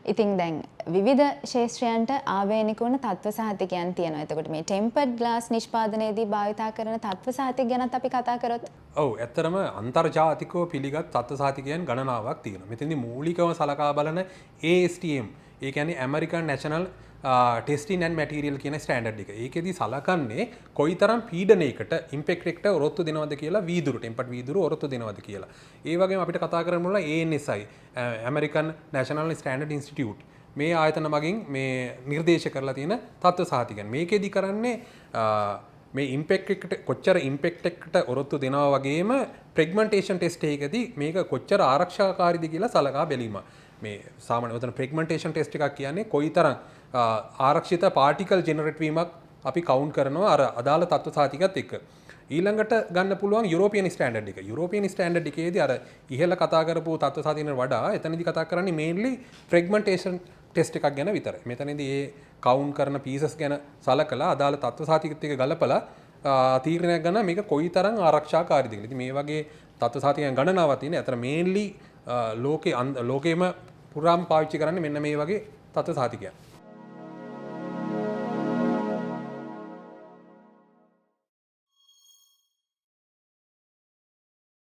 ඉතින් දැන් විවිධ ශාස්ත්‍රයන්ට ආවේනික වුණ තත්ත්ව සහතිකයන් තියෙනවා. එතකොට මේ ටෙම්පර්ඩ් ග්ලාස් නිෂ්පාදනයේදී භාවිතා කරන තත්ත්ව සහතික ගැනත් අපි කතා කරොත් ඔව් ඇත්තටම අන්තර්ජාතිකව පිළිගත් තත්ත්ව සහතිකයන් ගණනාවක් තියෙනවා. මෙතනදී මූලිකව සලකා බලන ASTM ඒ කියන්නේ American national testing and material කියන ස්ටෑන්ඩඩ් එක. ඒකෙදි සලකන්නේ කොයිතරම් පීඩනයකට ඉම්පැක්ට් එකට ඔරොත්තු දෙනවද කියලා වීදුරු ටෙම්පර්ඩ් වීදුරු ඔරොත්තු දෙනවද කියලා. ඒ වගේම අපිට කතා කරන්න ඕන ANSI American national standard institute මේ ආයතන මගින් මේ නිර්දේශ කරලා තියෙන තත්ත්ව සහතිකයන්. මේකෙදි කරන්නේ මේ ඉම්පෙක්ට් එකට කොච්චර ඉම්පෙක්ට් එකට ඔරොත්තු දෙනවා වගේම ප්‍රෙග්මන්ටේෂන් ටෙස්ට් එකකදී මේක කොච්චර ආරක්ෂාකාරීද කියලා සලකා බැලීම. මේ සාමාන්‍ය උතන ප්‍රෙග්මන්ටේෂන් ටෙස්ට් එකක් කියන්නේ කොයිතරම් ආරක්ෂිත පාටිකල් ජෙනරේට් වීමක් අපි කවුන්ට් කරනවා අර අදාළ තත්ත්ව සහතිකයත් එක්ක. ඊළඟට ගන්න පුළුවන් යුරෝපියන් ස්ටෑන්ඩඩ් එක. යුරෝපියන් ස්ටෑන්ඩඩ් එකේදී අර ඉහළ කතා කරපු තත්ත්ව සහතිකයන්ට වඩා එතනදී කතා කරන්නේ මේන්ලි ෆ්‍රැග්මන්ටේෂන් ටෙස්ට් එකක් ගැන විතරයි. මෙතනදී ඒ කවුන්ට් කරන පීසස් ගැන සලකලා අදාළ තත්ත්ව සහතිකයත් එක්ක ගලපලා තීරණයක් ගන්න මේක කොයිතරම් ආරක්ෂාකාරීද කියලා. ඉතින් මේ වගේ තත්ත්ව සහතිකයන් ගණනාවක් තියෙන. අතන මේන්ලි ලෝකේම පුරාම පාවිච්චි කරන්නේ මෙන්න මේ වගේ තත්ත්ව සහතිකයන්.